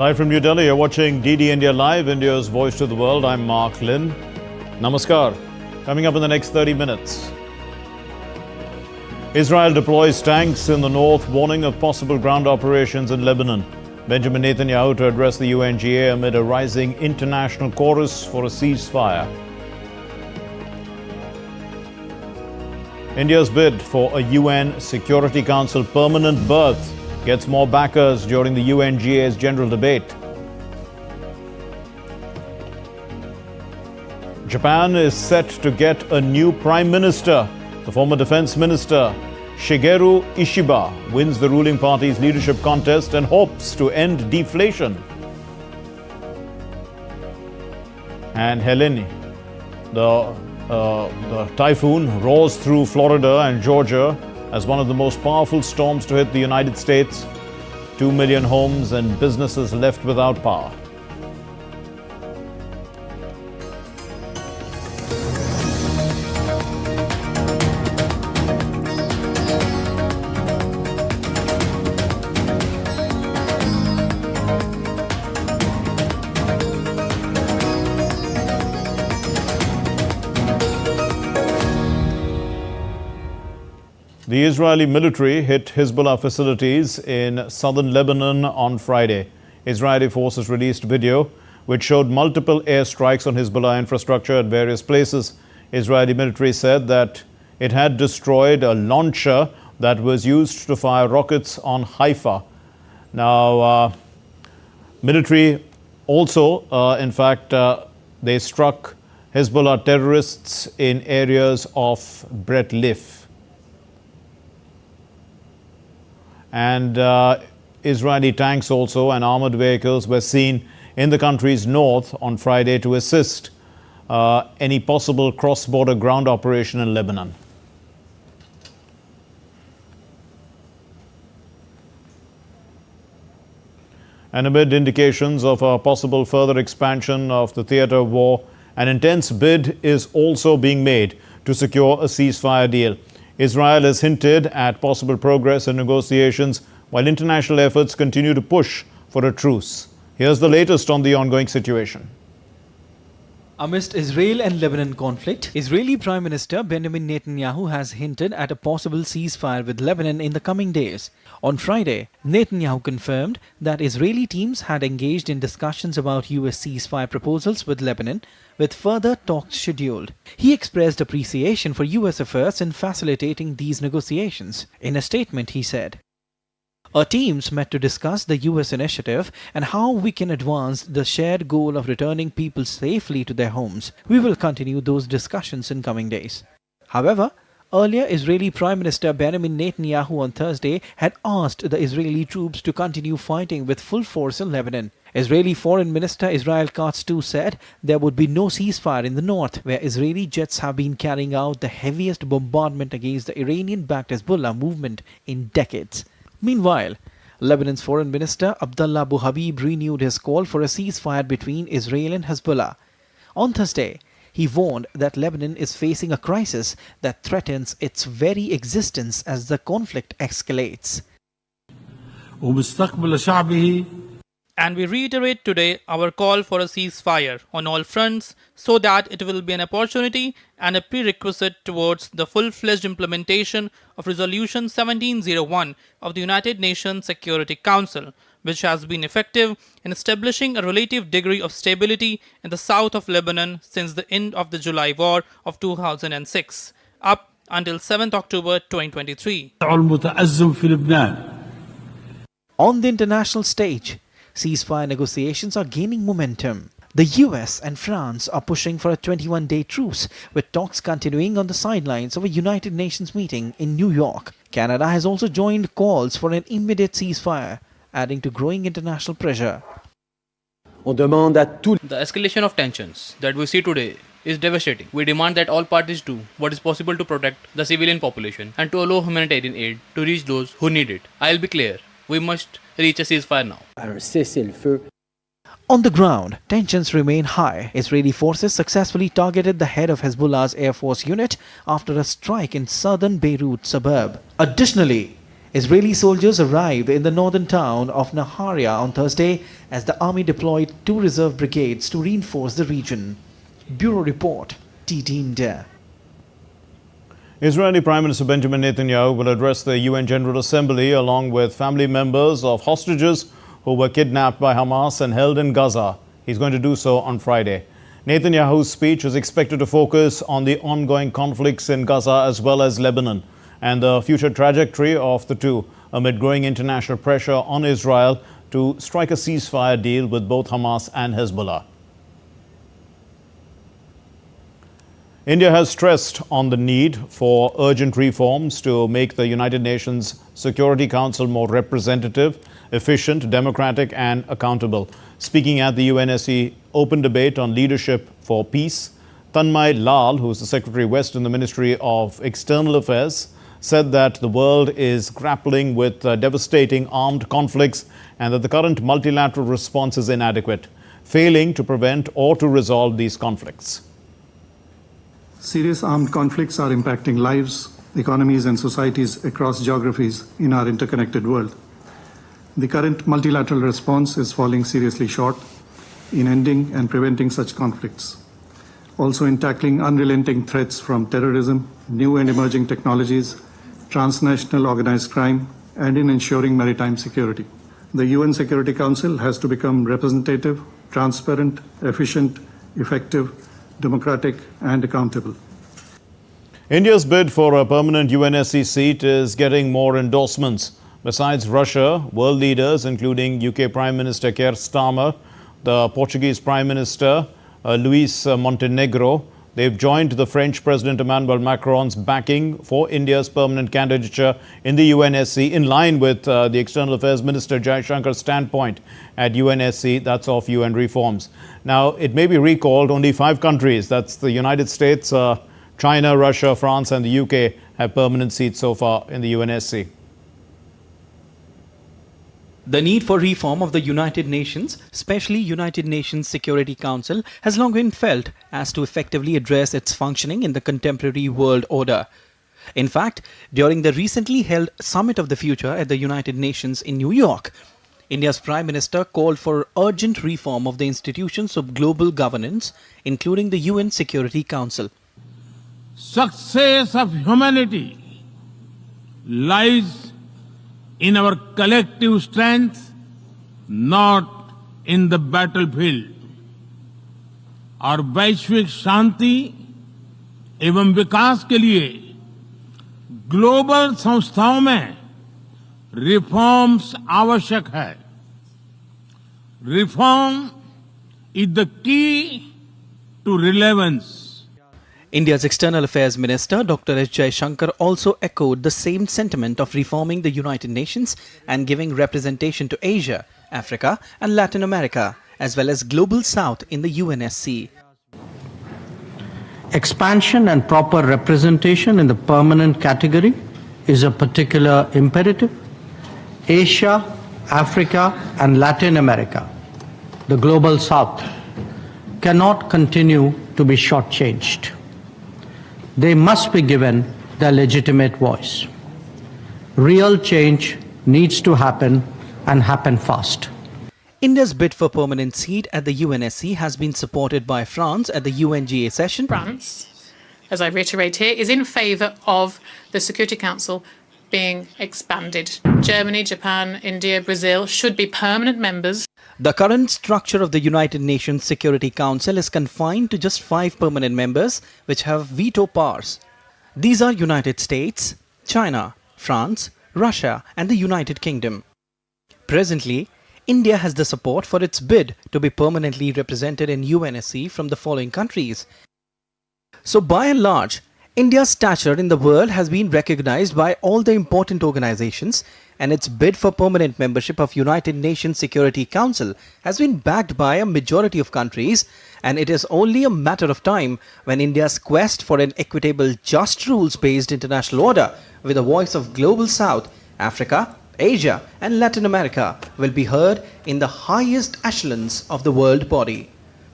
Live from New Delhi, you're watching DD India Live, India's voice to the world. I'm Mark Lynn. Namaskar. Coming up in the next 30 minutes. Israel deploys tanks in the north, warning of possible ground operations in Lebanon. Benjamin Netanyahu to address the UNGA amid a rising international chorus for a ceasefire. India's bid for a UN Security Council permanent berth gets more backers during the UNGA's general debate. Japan is set to get a new prime minister. The former defense minister, Shigeru Ishiba, wins the ruling party's leadership contest and hopes to end deflation. And Helene, the typhoon roars through Florida and Georgia as one of the most powerful storms to hit the United States. 2 million homes and businesses left without power. The Israeli military hit Hezbollah facilities in southern Lebanon on Friday. Israeli forces released video which showed multiple airstrikes on Hezbollah infrastructure at various places. Israeli military said that it had destroyed a launcher that was used to fire rockets on Haifa. Now, military also, in fact, they struck Hezbollah terrorists in areas of Beit Lif. And Israeli tanks also and armored vehicles were seen in the country's north on Friday to assist any possible cross-border ground operation in Lebanon. And amid indications of a possible further expansion of the theatre of war, an intense bid is also being made to secure a ceasefire deal. Israel has hinted at possible progress in negotiations while international efforts continue to push for a truce. Here's the latest on the ongoing situation. Amidst Israel and Lebanon conflict, Israeli Prime Minister Benjamin Netanyahu has hinted at a possible ceasefire with Lebanon in the coming days. On Friday, Netanyahu confirmed that Israeli teams had engaged in discussions about US ceasefire proposals with Lebanon, with further talks scheduled. He expressed appreciation for US efforts in facilitating these negotiations. In a statement, he said, "Our teams met to discuss the US initiative and how we can advance the shared goal of returning people safely to their homes. We will continue those discussions in coming days." However, earlier Israeli Prime Minister Benjamin Netanyahu on Thursday had asked the Israeli troops to continue fighting with full force in Lebanon. Israeli Foreign Minister Israel Katz too said there would be no ceasefire in the north, where Israeli jets have been carrying out the heaviest bombardment against the Iranian-backed Hezbollah movement in decades. Meanwhile, Lebanon's Foreign Minister Abdullah Abu Habib renewed his call for a ceasefire between Israel and Hezbollah. On Thursday, he warned that Lebanon is facing a crisis that threatens its very existence as the conflict escalates. And we reiterate today our call for a ceasefire on all fronts so that it will be an opportunity and a prerequisite towards the full-fledged implementation of Resolution 1701 of the United Nations Security Council, which has been effective in establishing a relative degree of stability in the south of Lebanon since the end of the July War of 2006, up until 7th October 2023. On the international stage, ceasefire negotiations are gaining momentum. The US and France are pushing for a 21-day truce, with talks continuing on the sidelines of a United Nations meeting in New York. Canada has also joined calls for an immediate ceasefire, adding to growing international pressure. The escalation of tensions that we see today is devastating. We demand that all parties do what is possible to protect the civilian population and to allow humanitarian aid to reach those who need it. I'll be clear. We must reach a ceasefire now. On the ground, tensions remain high. Israeli forces successfully targeted the head of Hezbollah's Air Force unit after a strike in southern Beirut suburb. Additionally, Israeli soldiers arrived in the northern town of Naharia on Thursday as the army deployed 2 reserve brigades to reinforce the region. Bureau Report, TT India. Israeli Prime Minister Benjamin Netanyahu will address the UN General Assembly along with family members of hostages who were kidnapped by Hamas and held in Gaza. He's going to do so on Friday. Netanyahu's speech is expected to focus on the ongoing conflicts in Gaza as well as Lebanon and the future trajectory of the two amid growing international pressure on Israel to strike a ceasefire deal with both Hamas and Hezbollah. India has stressed on the need for urgent reforms to make the United Nations Security Council more representative, efficient, democratic and accountable. Speaking at the UNSC Open Debate on Leadership for Peace, Tanmay Lal, who is the Secretary West in the Ministry of External Affairs, said that the world is grappling with devastating armed conflicts and that the current multilateral response is inadequate, failing to prevent or to resolve these conflicts. Serious armed conflicts are impacting lives, economies and societies across geographies in our interconnected world. The current multilateral response is falling seriously short in ending and preventing such conflicts. Also in tackling unrelenting threats from terrorism, new and emerging technologies, transnational organized crime, and in ensuring maritime security. The UN Security Council has to become representative, transparent, efficient, effective, democratic, and accountable. India's bid for a permanent UNSC seat is getting more endorsements. Besides Russia, world leaders including UK Prime Minister Keir Starmer, the Portuguese Prime Minister Luis Montenegro, they've joined the French President Emmanuel Macron's backing for India's permanent candidature in the UNSC in line with the External Affairs Minister Jai Shankar's standpoint at UNSC, that's of UN reforms. Now, it may be recalled only 5 countries, that's the United States, China, Russia, France and the UK have permanent seats so far in the UNSC. The need for reform of the United Nations, especially United Nations Security Council, has long been felt as to effectively address its functioning in the contemporary world order. In fact, during the recently held Summit of the Future at the United Nations in New York, India's Prime Minister called for urgent reform of the institutions of global governance, including the UN Security Council. Success of humanity lies in our collective strength, not in the battlefield. और वैश्विक शांति एवं विकास के लिए global संस्थाओं में reforms आवश्यक है. Reform is the key to relevance. India's External Affairs Minister Dr. S. Jaishankar also echoed the same sentiment of reforming the United Nations and giving representation to Asia, Africa and Latin America, as well as Global South in the UNSC. Expansion and proper representation in the permanent category is a particular imperative. Asia, Africa and Latin America, the Global South, cannot continue to be shortchanged. They must be given their legitimate voice. Real change needs to happen and happen fast. India's bid for permanent seat at the UNSC has been supported by France at the UNGA session. France, as I reiterate here, is in favour of the Security Council being expanded. Germany, Japan, India, Brazil should be permanent members. The current structure of the United Nations Security Council is confined to just 5 permanent members which have veto powers. These are United States, China, France, Russia and the United Kingdom. Presently, India has the support for its bid to be permanently represented in UNSC from the following countries. So by and large, India's stature in the world has been recognized by all the important organizations, and its bid for permanent membership of United Nations Security Council has been backed by a majority of countries, and it is only a matter of time when India's quest for an equitable, just rules-based international order with a voice of Global South, Africa, Asia and Latin America will be heard in the highest echelons of the world body.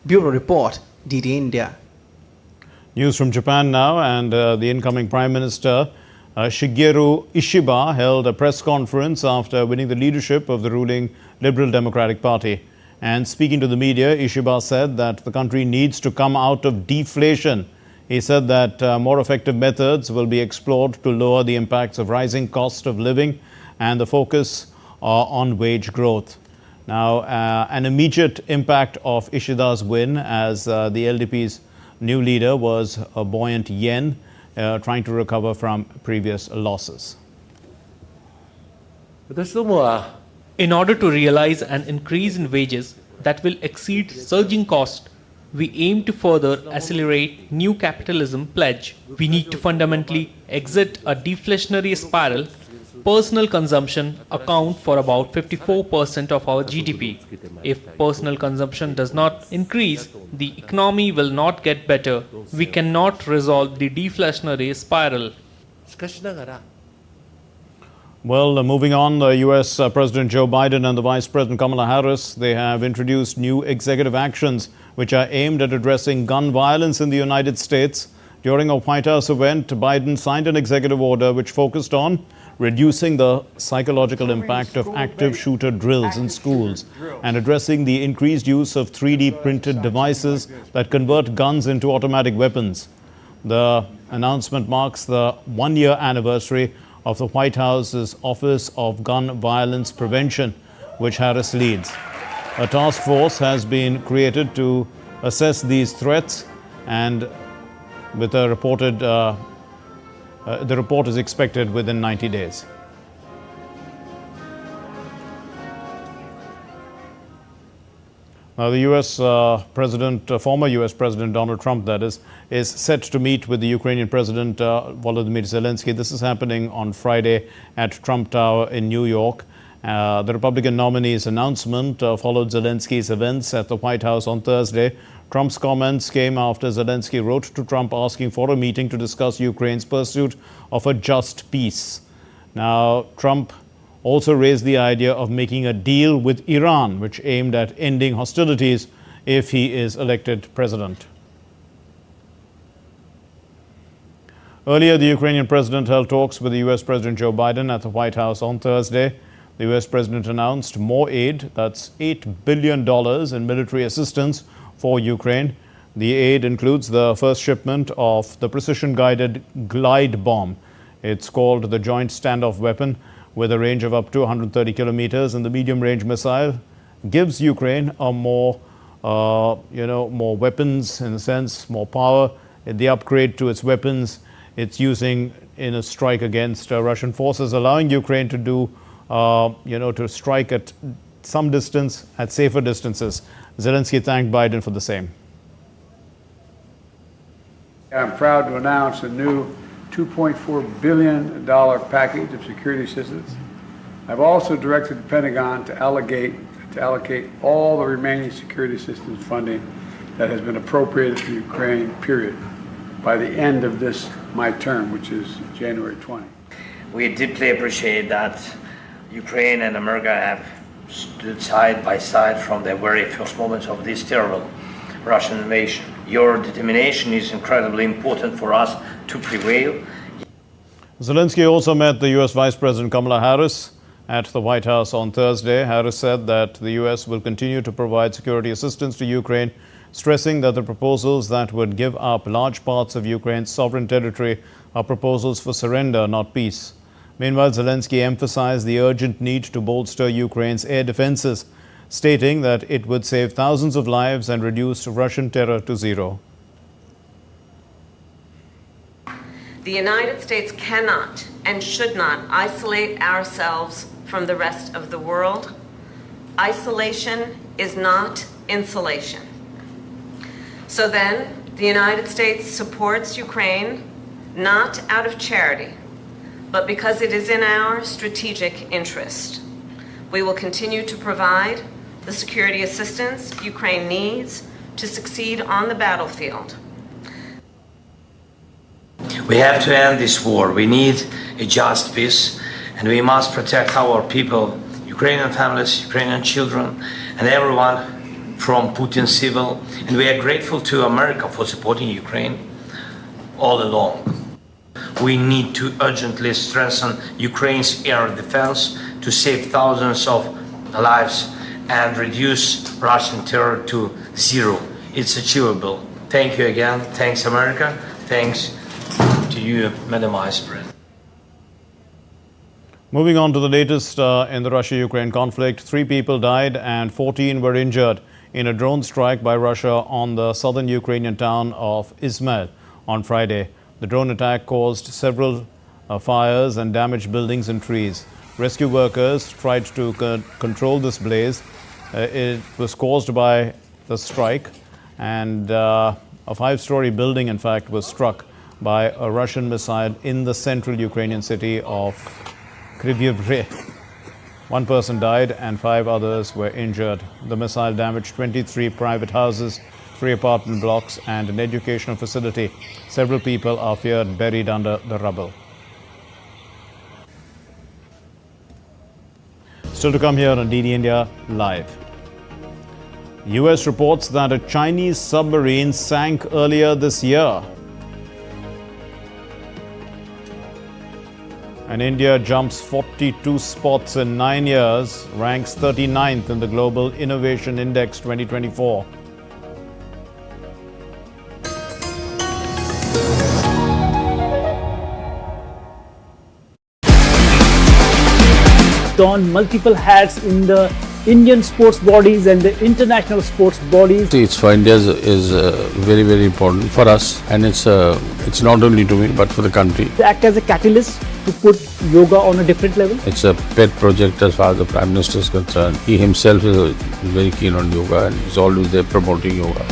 Bureau Report, DD India. News from Japan now, and the incoming Prime Minister Shigeru Ishiba held a press conference after winning the leadership of the ruling Liberal Democratic Party. And speaking to the media, Ishiba said that the country needs to come out of deflation. He said that more effective methods will be explored to lower the impacts of rising cost of living and the focus on wage growth. Now, an immediate impact of Ishida's win as the LDP's new leader was a buoyant yen, trying to recover from previous losses. In order to realize an increase in wages that will exceed surging cost, we aim to further accelerate new capitalism pledge. We need to fundamentally exit a deflationary spiral. Personal consumption accounts for about 54% of our GDP. If personal consumption does not increase, the economy will not get better. We cannot resolve the deflationary spiral. Well, moving on, the US President Joe Biden and the Vice President Kamala Harris, they have introduced new executive actions which are aimed at addressing gun violence in the United States. During a White House event, Biden signed an executive order which focused on reducing the psychological impact of active shooter drills in schools and addressing the increased use of 3D printed devices that convert guns into automatic weapons. The announcement marks the one-year anniversary of the White House's Office of Gun Violence Prevention, which Harris leads. A task force has been created to assess these threats, and with a reported the report is expected within 90 days. Now, the U.S. Former U.S. President Donald Trump, that is set to meet with the Ukrainian President Volodymyr Zelensky. This is happening on Friday at Trump Tower in New York. The Republican nominee's announcement followed Zelensky's events at the White House on Thursday. Trump's comments came after Zelensky wrote to Trump asking for a meeting to discuss Ukraine's pursuit of a just peace. Now, Trump also raised the idea of making a deal with Iran, which aimed at ending hostilities if he is elected president. Earlier, the Ukrainian president held talks with the U.S. President Joe Biden at the White House on Thursday. The U.S. president announced more aid, that's $8 billion in military assistance for Ukraine. The aid includes the first shipment of the precision-guided glide bomb. It's called the Joint Standoff Weapon, with a range of up to 130 kilometers, and the medium-range missile gives Ukraine a more weapons, in a sense, more power. The upgrade to its weapons it's using in a strike against Russian forces, allowing Ukraine to do, to strike at some distance, at safer distances. Zelensky thanked Biden for the same. I'm proud to announce a new $2.4 billion package of security assistance. I've also directed the Pentagon to allocate all the remaining security assistance funding that has been appropriated to Ukraine, period, by the end of my term, which is January 20. We deeply appreciate that Ukraine and America have stood side by side from the very first moments of this terrible Russian invasion. Your determination is incredibly important for us to prevail. Zelensky also met the U.S. Vice President Kamala Harris at the White House on Thursday. Harris said that the U.S. will continue to provide security assistance to Ukraine, stressing that the proposals that would give up large parts of Ukraine's sovereign territory are proposals for surrender, not peace. Meanwhile, Zelensky emphasized the urgent need to bolster Ukraine's air defenses, stating that it would save thousands of lives and reduce Russian terror to zero. The United States cannot and should not isolate ourselves from the rest of the world. Isolation is not insulation. So then, the United States supports Ukraine not out of charity, but because it is in our strategic interest. We will continue to provide the security assistance Ukraine needs to succeed on the battlefield. We have to end this war. We need a just peace, and we must protect our people, Ukrainian families, Ukrainian children, and everyone from Putin's civil. And we are grateful to America for supporting Ukraine all along. We need to urgently strengthen Ukraine's air defense to save thousands of lives and reduce Russian terror to zero. It's achievable. Thank you again. Thanks, America. Thanks to you, Madam Vice President. Moving on to the latest in the Russia-Ukraine conflict, 3 people died and 14 were injured in a drone strike by Russia on the southern Ukrainian town of Izmail on Friday. The drone attack caused several fires and damaged buildings and trees. Rescue workers tried to control this blaze. It was caused by the strike, and a 5-story building, in fact, was struck by a Russian missile in the central Ukrainian city of Kryvyi. 1 person died and 5 others were injured. The missile damaged 23 private houses, 3 apartment blocks and an educational facility. Several people are feared buried under the rubble. Still to come here on DD India Live. US reports that a Chinese submarine sank earlier this year. And India jumps 42 spots in 9 years, ranks 39th in the Global Innovation Index 2024. Don multiple hats in the Indian sports bodies and the international sports bodies. It's for India is very, very important for us, and it's not only to me but for the country. They act as a catalyst to put yoga on a different level. It's a pet project as far as the Prime Minister is concerned. He himself is very keen on yoga and is always there promoting yoga.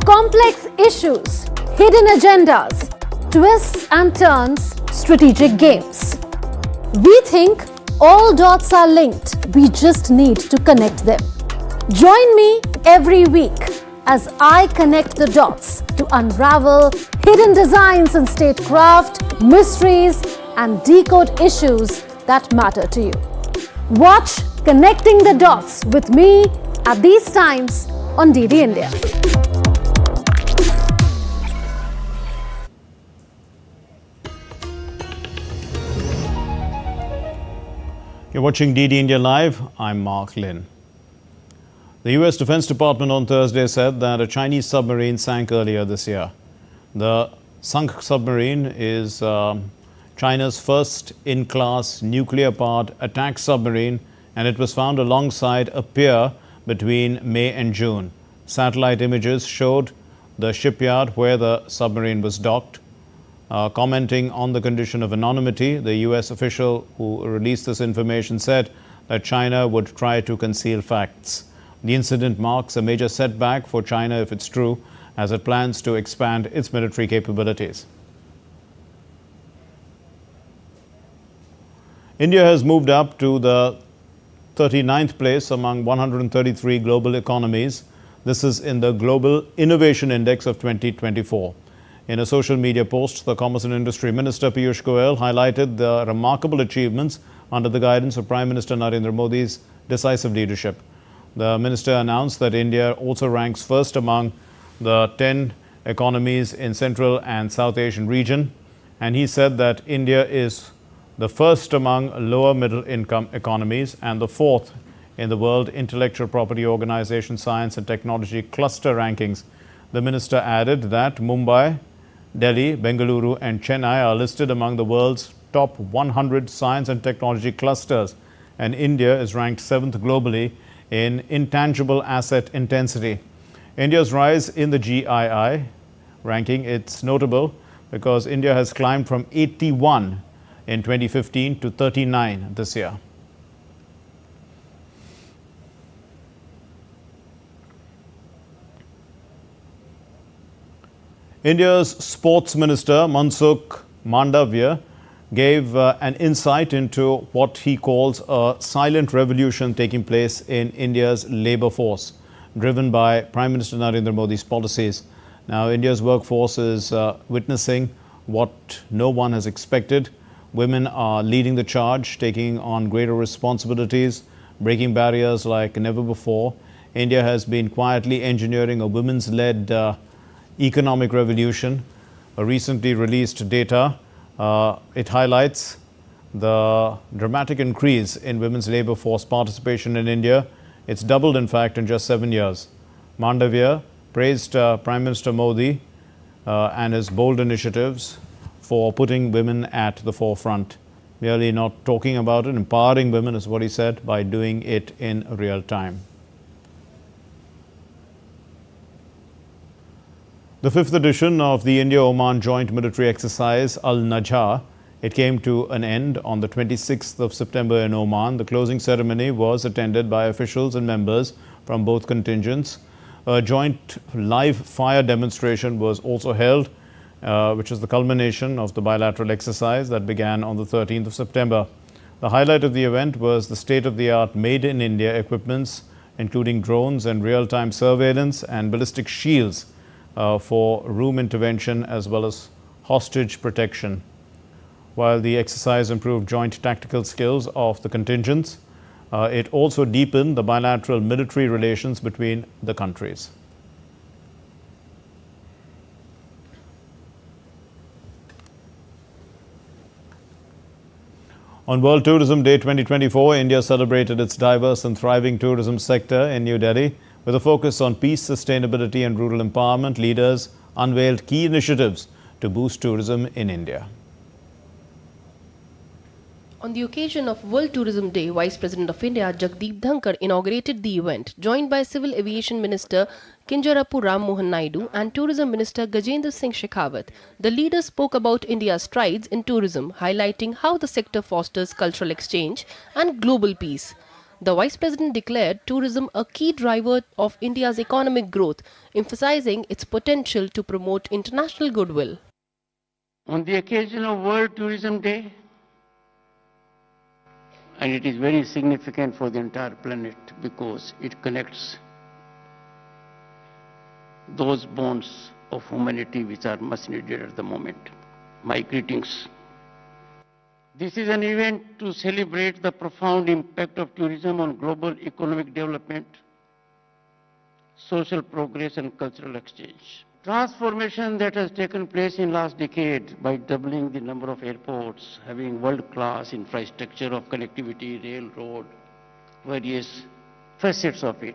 Complex issues, hidden agendas, twists and turns, strategic games. We think all dots are linked. We just need to connect them. Join me every week as I connect the dots to unravel hidden designs in statecraft, mysteries, and decode issues that matter to you. Watch Connecting the Dots with me at these times on DD India. You're watching DD India Live. I'm Mark Lin. The US Defense Department on Thursday said that a Chinese submarine sank earlier this year. The sunk submarine is China's first in-class nuclear-powered attack submarine, and it was found alongside a pier between May and June. Satellite images showed the shipyard where the submarine was docked. Commenting on the condition of anonymity, the US official who released this information said that China would try to conceal facts. The incident marks a major setback for China if it's true, as it plans to expand its military capabilities. India has moved up to the 39th place among 133 global economies. This is in the Global Innovation Index of 2024. In a social media post, the Commerce and Industry Minister Piyush Goyal highlighted the remarkable achievements under the guidance of Prime Minister Narendra Modi's decisive leadership. The minister announced that India also ranks first among the 10 economies in Central and South Asian region, and he said that India is the first among lower middle income economies and the 4th in the World Intellectual Property Organization Science and Technology Cluster rankings. The minister added that Mumbai, Delhi, Bengaluru and Chennai are listed among the world's top 100 science and technology clusters, and India is ranked 7th globally in intangible asset intensity. India's rise in the GII ranking, it's notable because India has climbed from 81 in 2015 to 39 this year. India's Sports Minister Mansukh Mandavia gave an insight into what he calls a silent revolution taking place in India's labour force, driven by Prime Minister Narendra Modi's policies. Now, India's workforce is witnessing what no one has expected. Women are leading the charge, taking on greater responsibilities, breaking barriers like never before. India has been quietly engineering a women's-led economic revolution. A recently released data, it highlights the dramatic increase in women's labour force participation in India. It's doubled, in fact, in just 7 years. Mandavia praised Prime Minister Modi and his bold initiatives for putting women at the forefront. Merely not talking about it, empowering women is what he said, by doing it in real time. The 5th edition of the India-Oman joint military exercise Al-Najah, it came to an end on the 26th of September in Oman. The closing ceremony was attended by officials and members from both contingents. A joint live fire demonstration was also held, which is the culmination of the bilateral exercise that began on the 13th of September. The highlight of the event was the state-of-the-art made-in-India equipments, including drones and real-time surveillance and ballistic shields for room intervention as well as hostage protection. While the exercise improved joint tactical skills of the contingents, it also deepened the bilateral military relations between the countries. On World Tourism Day 2024, India celebrated its diverse and thriving tourism sector in New Delhi. With a focus on peace, sustainability and rural empowerment, leaders unveiled key initiatives to boost tourism in India. On the occasion of World Tourism Day, Vice President of India Jagdeep Dhankar inaugurated the event, joined by Civil Aviation Minister Kinjarapu Ram Mohan Naidu and Tourism Minister Gajendra Singh Shekhawat. The leaders spoke about India's strides in tourism, highlighting how the sector fosters cultural exchange and global peace. The Vice President declared tourism a key driver of India's economic growth, emphasizing its potential to promote international goodwill. On the occasion of World Tourism Day, and it is very significant for the entire planet because it connects those bonds of humanity which are much needed at the moment. My greetings. This is an event to celebrate the profound impact of tourism on global economic development, social progress and cultural exchange. Transformation that has taken place in last decade by doubling the number of airports, having world-class infrastructure of connectivity, railroad, various facets of it,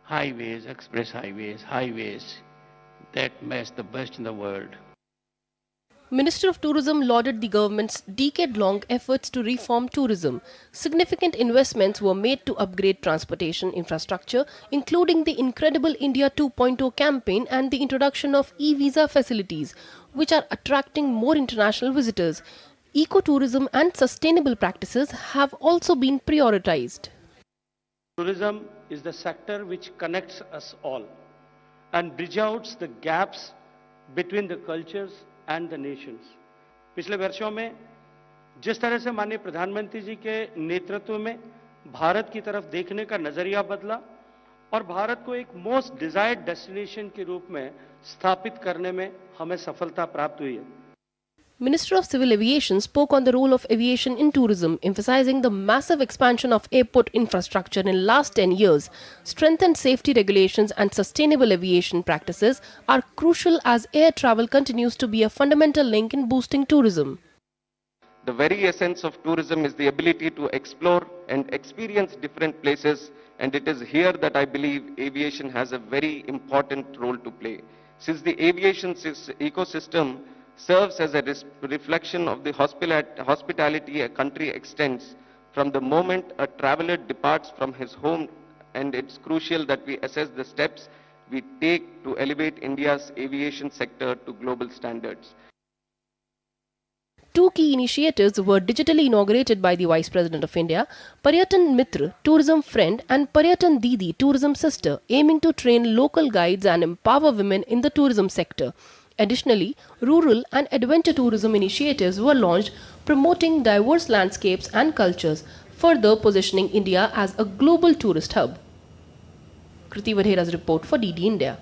highways, express highways that match the best in the world. Minister of Tourism lauded the government's decade-long efforts to reform tourism. Significant investments were made to upgrade transportation infrastructure, including the incredible India 2.0 campaign and the introduction of e-visa facilities, which are attracting more international visitors. Ecotourism and sustainable practices have also been prioritized. Tourism is the sector which connects us all and bridges out the gaps between the cultures and the nations. पिछले वर्षों में जिस तरह से माननीय प्रधानमंत्री जी के नेतृत्व में भारत की तरफ देखने का नजरिया बदला और भारत को एक मोस्ट डिजायर्ड डेस्टिनेशन के रूप में स्थापित करने में हमें सफलता प्राप्त हुई है. Minister of Civil Aviation spoke on the role of aviation in tourism, emphasizing the massive expansion of airport infrastructure in last 10 years. Strengthened safety regulations and sustainable aviation practices are crucial as air travel continues to be a fundamental link in boosting tourism. The very essence of tourism is the ability to explore and experience different places, and it is here that I believe aviation has a very important role to play. Since the aviation ecosystem serves as a reflection of the hospitality a country extends from the moment a traveler departs from his home, and it's crucial that we assess the steps we take to elevate India's aviation sector to global standards. Two key initiatives were digitally inaugurated by the Vice President of India, Paryatan Mitra, Tourism Friend, and Paryatan Didi, Tourism Sister, aiming to train local guides and empower women in the tourism sector. Additionally, rural and adventure tourism initiatives were launched, promoting diverse landscapes and cultures, further positioning India as a global tourist hub. Kriti Vadhera's report for DD India.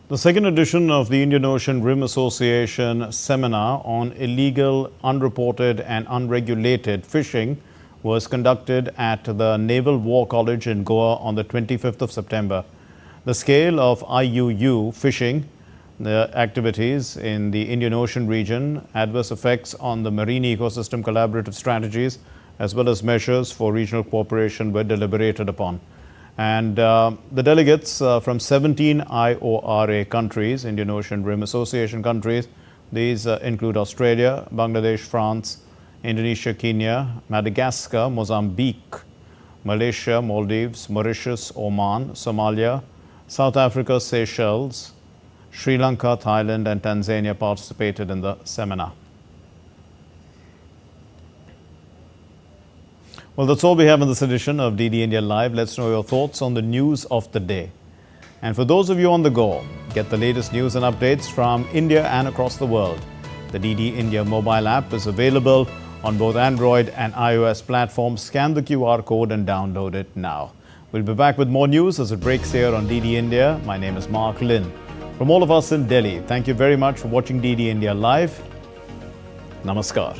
The second edition of the Indian Ocean Rim Association seminar on illegal, unreported and unregulated fishing was conducted at the Naval War College in Goa on the 25th of September. The scale of IUU fishing, the activities in the Indian Ocean region, adverse effects on the marine ecosystem, collaborative strategies, as well as measures for regional cooperation were deliberated upon. And the delegates from 17 IORA countries, Indian Ocean Rim Association countries, these include Australia, Bangladesh, France, Indonesia, Kenya, Madagascar, Mozambique, Malaysia, Maldives, Mauritius, Oman, Somalia, South Africa, Seychelles, Sri Lanka, Thailand and Tanzania participated in the seminar. Well, that's all we have in this edition of DD India Live. Let's know your thoughts on the news of the day. And for those of you on the go, get the latest news and updates from India and across the world. The DD India mobile app is available on both Android and iOS platforms. Scan the QR code and download it now. We'll be back with more news as it breaks here on DD India. My name is Mark Lin. From all of us in Delhi, thank you very much for watching DD India Live. Namaskar.